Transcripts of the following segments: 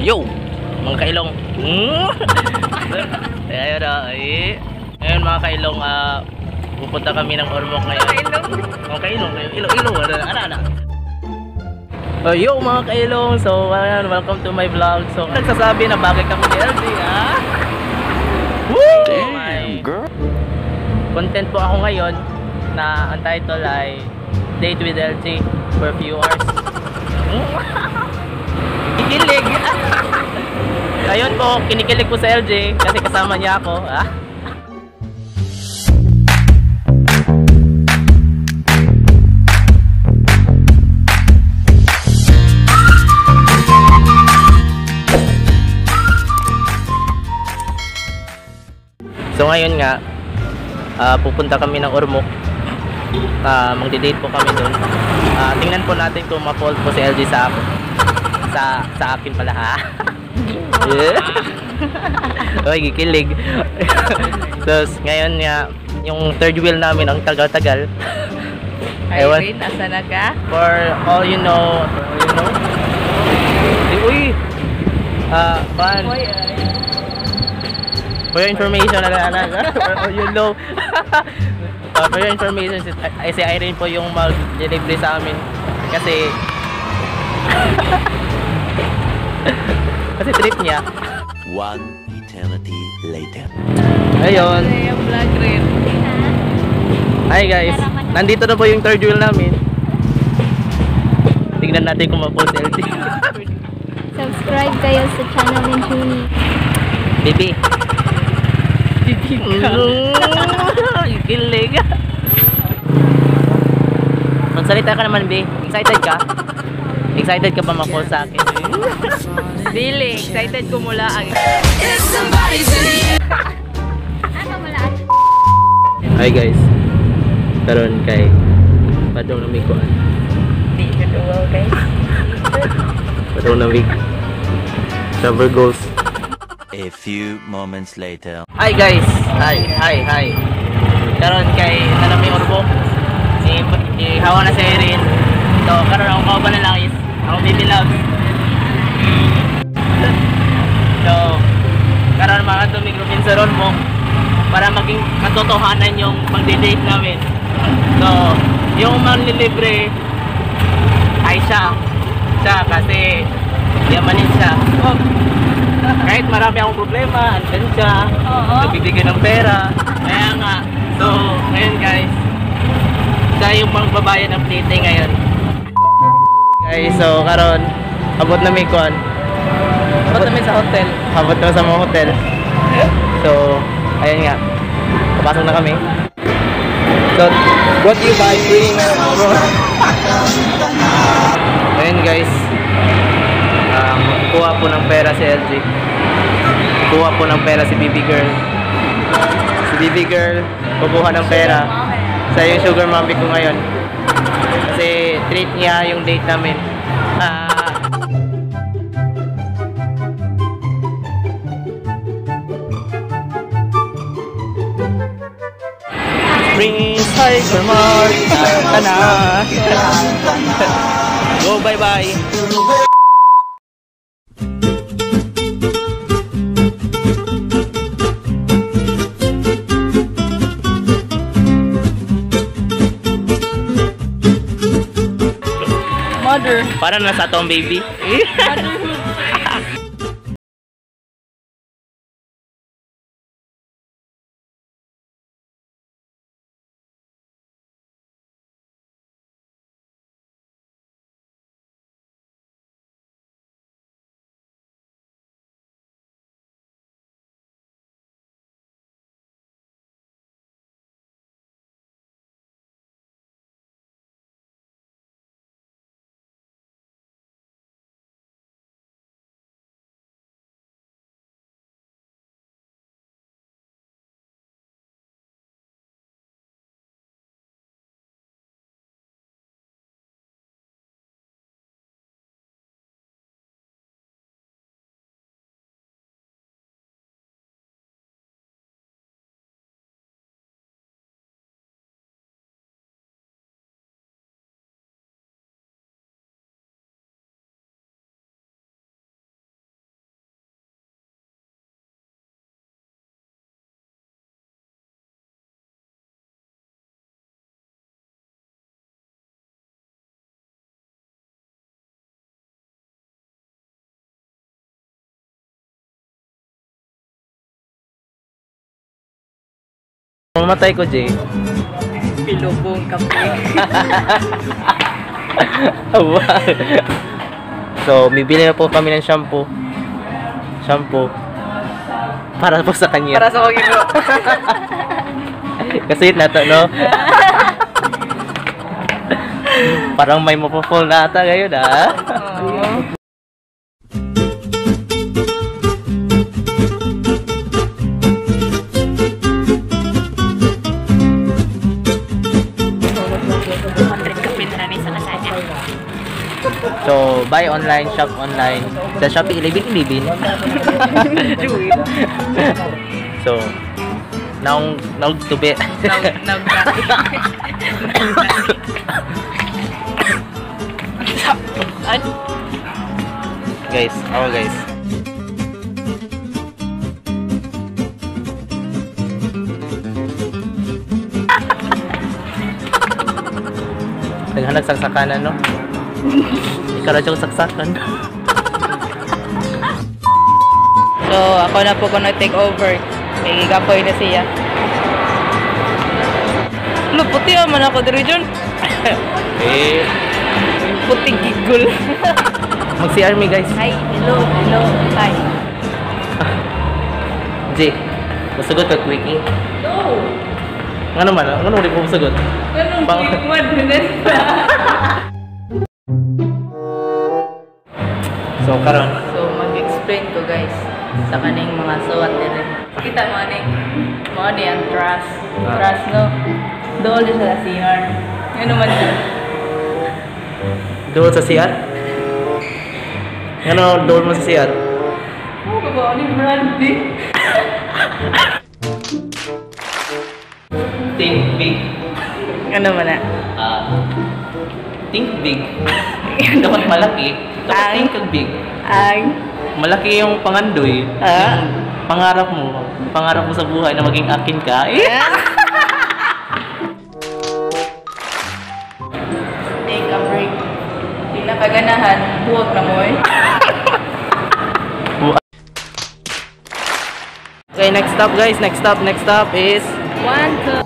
Yo! Mga kailong. Ayun na. Ngayon mga kailong, pupunta kami ng Ormoc ngayon. Mga kailong. Ilong. Ano. Yo mga kailong. So, ayan, welcome to my vlog. So, nagsasabi na bakit kami ni LG, ha? Woo! Damn, girl. Content po ako ngayon na ang title ay Date with LG for a few hours. Kikilig. Ayun po, kinikilig po sa LJ kasi kasama niya ako. So ngayon nga, pupunta kami ng Ormoc. Magdi-date po kami doon. Tingnan po natin kung ma-fold po si LJ sa ako. Sa akin pala, ha. Yeah. Oy, gikilig. So ngayon nga, yung third wheel namin ang tagal-tagal. Irene, nasa na ka? For all you know. Uy. Ban. For your information, for all you know. For your information, si Irene po yung mag-delivery sa amin. Kasi trip niya. One eternity later. Ayun. Hi guys. Nandito na po yung third wheel namin. Tignan natin kung ma-post LT. Subscribe kayo sa channel ni Juni. Bibi. Bibi ka. Kilig. Magsalita ka naman, Bi. Excited ka? Excited ka ba ma-post sa akin? Dili, excited ko mula ang Hi guys. Karon kay padong na mikuan. Di ka duwaw, guys. Padong na week. Travel goals. A few moments later. Hi guys. Hi. Karon kay nanami Ormoc. Hawa na si Irene. So karon ako kauban na lang is ako baby love. So karon mga tumigropin sa Ormoc para maging katotohanan yung magde-date namin. So yung manlilibre ay siya kasi yamanin siya. Kahit marami akong problema, andyan siya. Nagbibigay ng pera. Kaya nga. So ngayon guys, siya yung magbabayad ng plate ngayon. Guys, so karon abot na may kuan. Abot namin sa hotel. Abot na sa mga hotel. So, ayun nga. Papasok na kami. So, what do you buy? Bring ayun guys. Kuha po ng pera si LG. Kuha po ng pera si BB girl. Si BB girl, kukuha ng pera. Sa yung sugar mommy ko ngayon. Kasi treat niya yung date namin. Prince Hypermart. Tana. Go, bye-bye. Mother. Para nasa atong baby. Motherhood. Mamatay ko, Jay. Pilubong kape. So, bibili na po kami ng shampoo. Para po sa kanya. Para sa kanya. Kasi na to, no? Parang may mapapol na ata ngayon, ha? Oo. So, buy online, shop online. Sa Shopee, 11. So, naong tubi. Guys, guys. Naghanap saksakanan, no? Ikaw na siyang saksakan. So, ako na po kung nag-take over. May gapoy na siya. Puti naman ako dito dyan. Puting gigol. Mag-CR me, guys. Hi, hello, hi. J, masagot ka, Quickie? No! Nga naman, ano ulit mo masagot? Ganun, Bang- So, karon. So, mag-explain ko guys sa kaning mga suwat nila. Kita mo ni ang trust. Trust, no? Doon din sa CR. Yan naman siya. Doon sa CR? Ano, doon mo sa CR? Oh, ba ni Brandy? Think big. Ano man na? Think big. Dapat malaki. Dapat Ay. think big. Ay. Malaki yung pangandoy. Yung pangarap mo. Pangarap mo sa buhay na maging akin ka. Take a break. Hindi na kaganahan. Buwag na mo eh. Okay, next stop guys. Next stop is... 1, 2.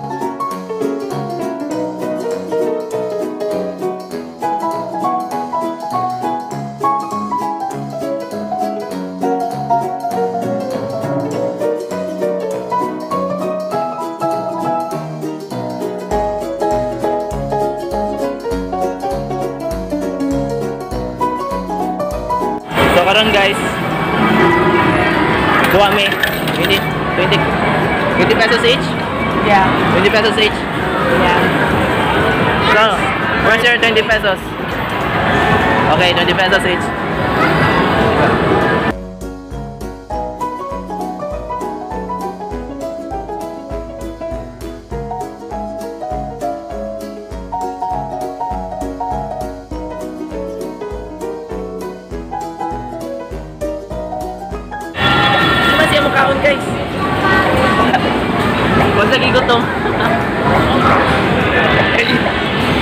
So karon guys, kuha me 20 pesos each? Yeah. 20 pesos each? Yeah. So, where's your 20 pesos? Okay, 20 pesos each. Siya mukhaon guys. Kung lagi ko to.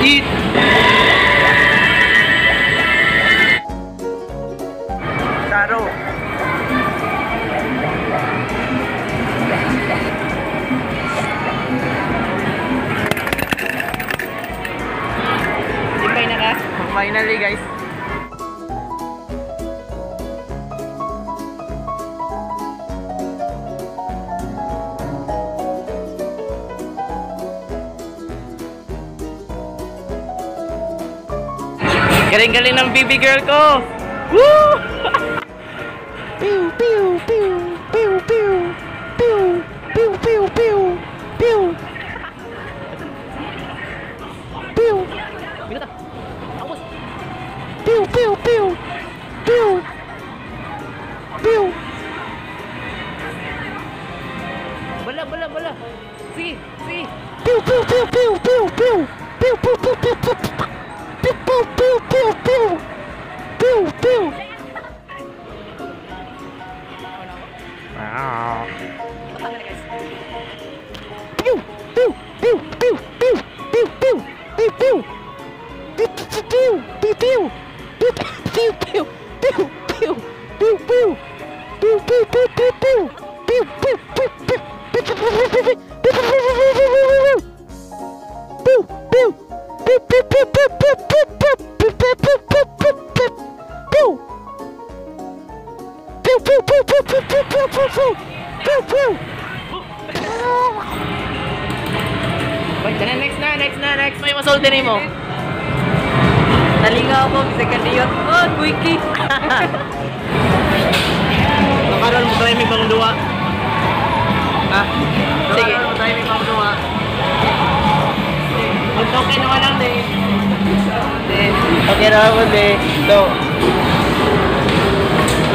Eat. Taro. Sipay na ka? Finally guys. Galing-galing ng baby girl ko! Woo! Pew, pew, pew, pew, pew, pew, pew, pew, pew, pew. Pew. Minuta. Awas. Pew, pew, pew, pew. Pew. Bala. Sige. Pew, pew, pew, pew, pew, pew. Pew, pew, pew, pew, pew. Pew, pew, pew, pew, pew. Pew, pew. Pew, pew, pew, pew, pew, pew, pew, pew, pew. Pew, pew, pew, pew. Pew, pew, pew, pew, pew, pew, pew. Pew, pew, pew, pew, pew. Pew, pew, pew, pew, pew, pew, pew, pew, pew, pew, pew, pew, pew. Wait, next. May masulti ni mo. Nalingaw ako, bisa ka diyot. Oh, quickie! Nakaroon mo tayo may pang duwa. Ha? Sige. Nakaroon mo tayo may pang duwa. Okay naman lang din. Okay naman mo din. So,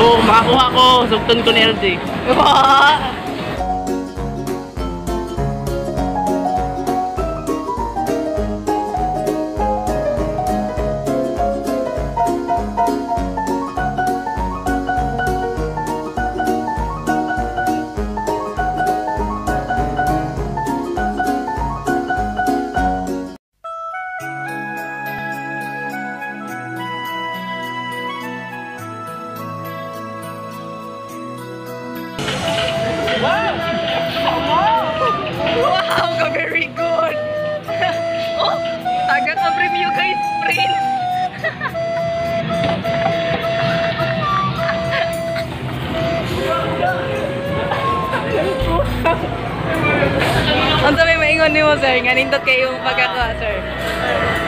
kung makakuha ko, sugton ko ni LG. Wow, ka very good! Oh, taga ka review guys, Prince! Ang sabi maingon ni mo, sir, nga nindot kayo yung pagkaka, sir.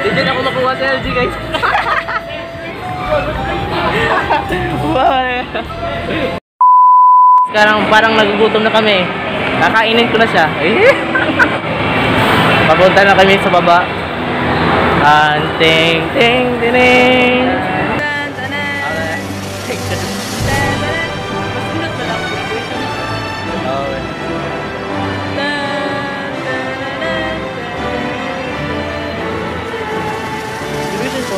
Hindi dyan ako makuha sa LG, guys. Wow. Sekarang parang nagugutom na kami. Kakainin ko na siya. Papunta na kami sa baba. Ting, ting, ting, ting. Tan, tanan. Tan, tanan. Masunod ba lang ang graduation? Tan, tanan, Division ko.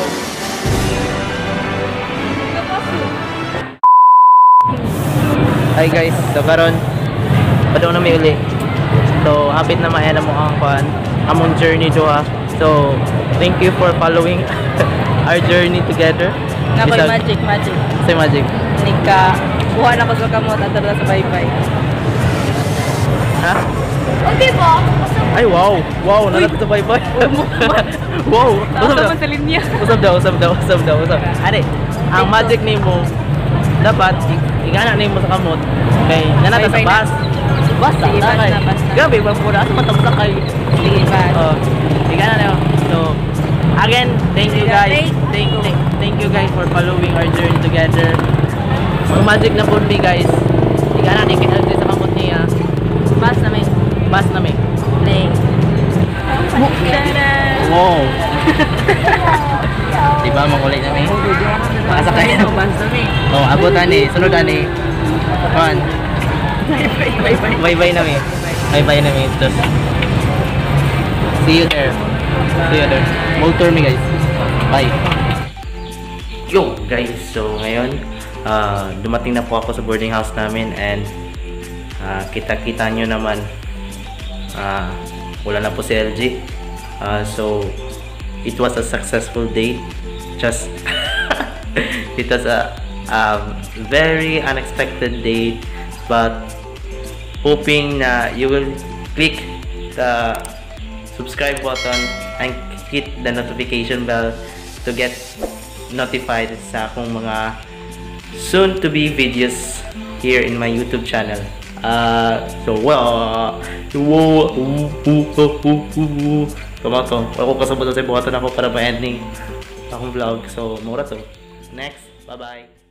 Hi guys, so karon padung na may uli. So hapit na maena mo ang kuan among journey do ha. So thank you for following our journey together. Nakoy Bisag- magic. Say magic. Nika, buha na ko sa kamot at sa bye-bye. Ha? Okay ba? Ay wow. Wow, nalat sa bye-bye. Wow. Tapos naman sa linya. Usab daw. Ari, ang magic nimo dapat igana nimo sa kamot. Kay nanata sa Bye-bye bus. Bus Sige, bus na. Grabe, bang pura sa matapos kay. Sige, bye. Oh, igana na. So, again, thank you guys. Thank you guys for following our journey together. Ang magic na po ni guys. Igana ni kay LJ sa kamot niya. Bus na may Bus na may. play. Tanan! Wow. Diba makulay na may? Makasakay na bus na may. Oh, abutan ni. Sunod ani. Kuan. Bye-bye na may. Bye-bye na may. Just see you there. Motor me guys. Bye. Yo guys, so ngayon dumating na po ako sa boarding house namin and kita-kita nyo naman wala na po si LG. So it was a successful day. Just it was a very unexpected day, but hoping na you will click the subscribe button and hit the notification bell to get notified sa akong mga soon to be videos here in my YouTube channel. So Kabato, ako kasabot sa buhatan ako para ma-ending akong vlog. So, mura to. Next, bye-bye.